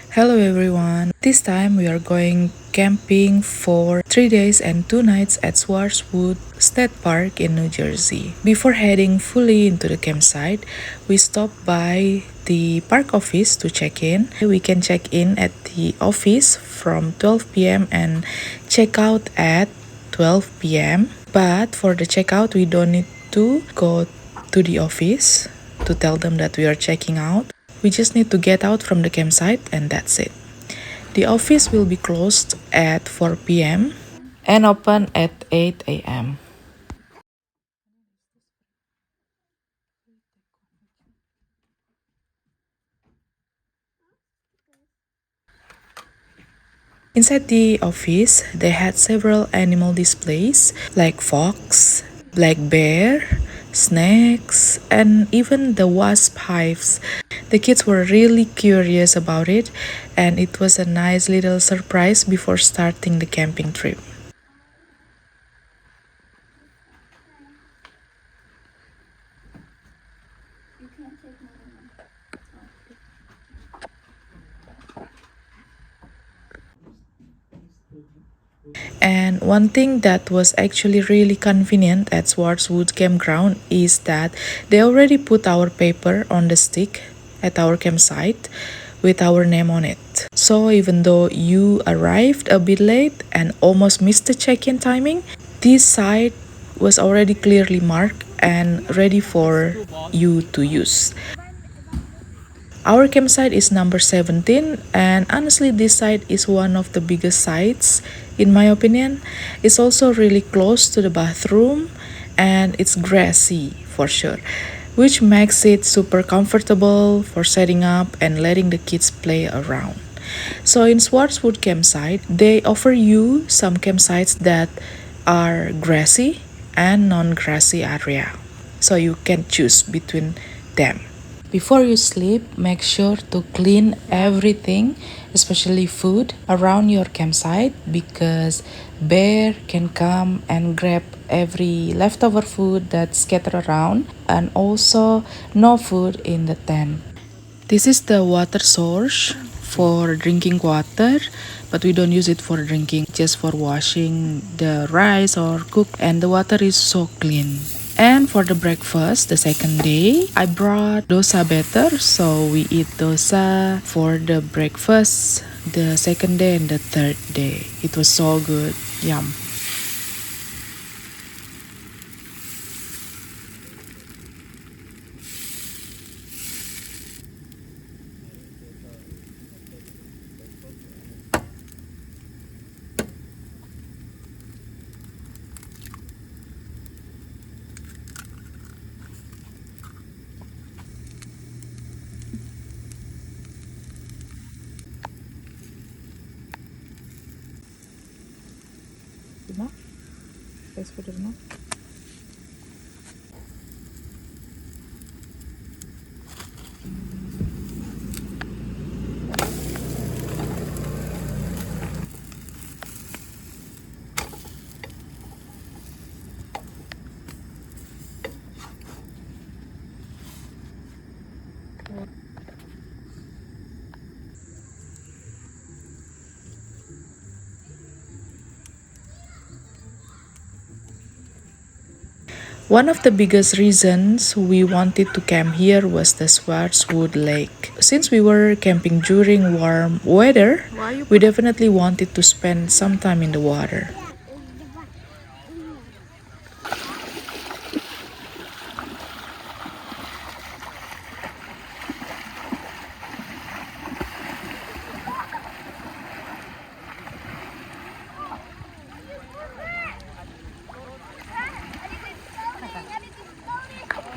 Hello everyone. This time we are going camping for 3 days and 2 nights at Swartswood State Park in New Jersey. Before heading fully into the campsite, we stop by the park office to check in. We can check in at the office from 12 p.m. and check out at 12 p.m. But for the checkout, we don't need to go to the office to tell them that we are checking out. We just need to get out from the campsite and that's it. The office will be closed at 4 p.m. and open at 8 a.m. Inside the office, they had several animal displays like fox, black bear, snakes, and even the wasp hives. The kids were really curious about it, and it was a nice little surprise before starting the camping trip. And one thing that was actually really convenient at Swartswood Campground is that they already put our paper on the stick at our campsite with our name on it. So even though you arrived a bit late and almost missed the check-in timing, this site was already clearly marked and ready for you to use. Our campsite is number 17, and honestly, this site is one of the biggest sites, in my opinion. It's also really close to the bathroom, and it's grassy for sure, which makes it super comfortable for setting up and letting the kids play around. So, in Swartswood campsite, they offer you some campsites that are grassy and non grassy area, so you can choose between them. Before you sleep, make sure to clean everything, especially food, around your campsite because bear can come and grab every leftover food that's scattered around, and also no food in the tent. This is the water source for drinking water, but we don't use it for drinking, just for washing the rice or cook, and the water is so clean. And for the breakfast, the second day, I brought dosa batter, so we eat dosa for the breakfast the second day and the third day. It was so good, yum. Enough? Is food enough? One of the biggest reasons we wanted to camp here was the Swartswood Lake. Since we were camping during warm weather, we definitely wanted to spend some time in the water.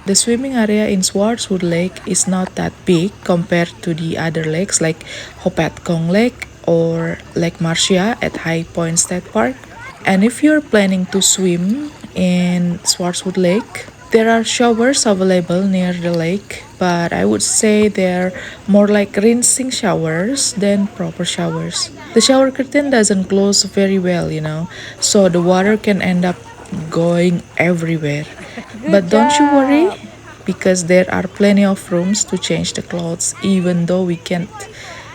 The swimming area in Swartswood Lake is not that big compared to the other lakes like Hopatcong Lake or Lake Marcia at High Point State Park. And if you're planning to swim in Swartswood Lake, there are showers available near the lake, but I would say they're more like rinsing showers than proper showers. The shower curtain doesn't close very well, so the water can end up going everywhere. But don't you worry, because there are plenty of rooms to change the clothes even though we can't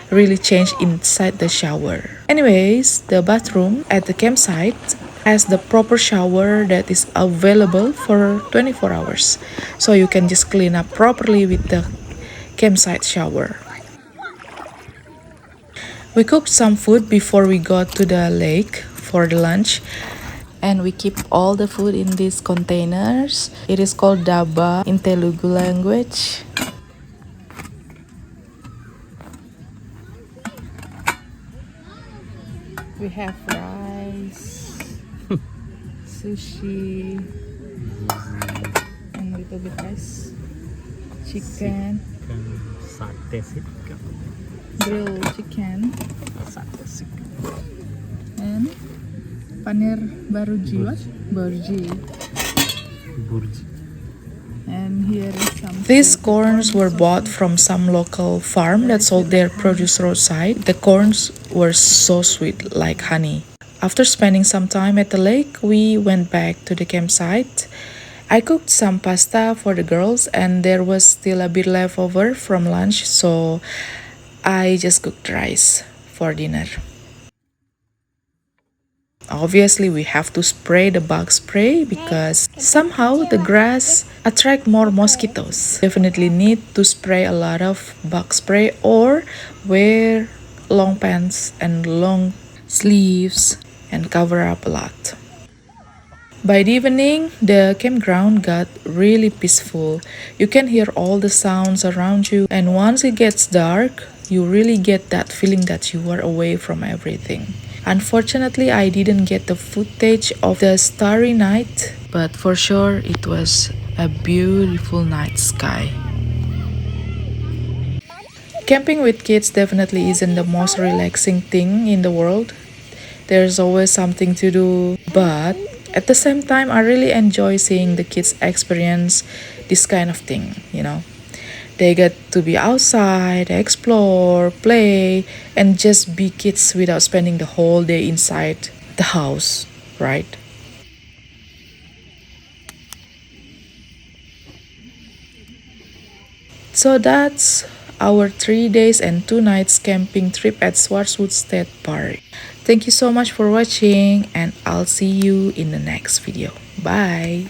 really change inside the shower. Anyways, the bathroom at the campsite has the proper shower that is available for 24 hours. So you can just clean up properly with the campsite shower. We cooked some food before we got to the lake for the lunch, and we keep all the food in these containers. It is called daba in Telugu language. We have rice, sushi, and a little bit rice, chicken, sate sih, grilled chicken, sate sih. and paneer baruji. What? Burji. Burji. And here is some. These corns were bought from some local farm that sold their produce roadside. The corns were so sweet, like honey. After spending some time at the lake, we went back to the campsite. I cooked some pasta for the girls, and there was still a bit left over from lunch, so I just cooked rice for dinner. Obviously, we have to spray the bug spray because somehow the grass attract more mosquitoes. Definitely need to spray a lot of bug spray or wear long pants and long sleeves and cover up a lot. By the evening, the campground got really peaceful. You can hear all the sounds around you, and once it gets dark, you really get that feeling that you are away from everything. Unfortunately, I didn't get the footage of the starry night, but for sure it was a beautiful night sky. Camping with kids definitely isn't the most relaxing thing in the world. There's always something to do, but at the same time, I really enjoy seeing the kids experience this kind of thing. They get to be outside, explore, play, and just be kids without spending the whole day inside the house, right? So that's our 3 days and 2 nights camping trip at Swartswood State Park. Thank you so much for watching, and I'll see you in the next video. Bye!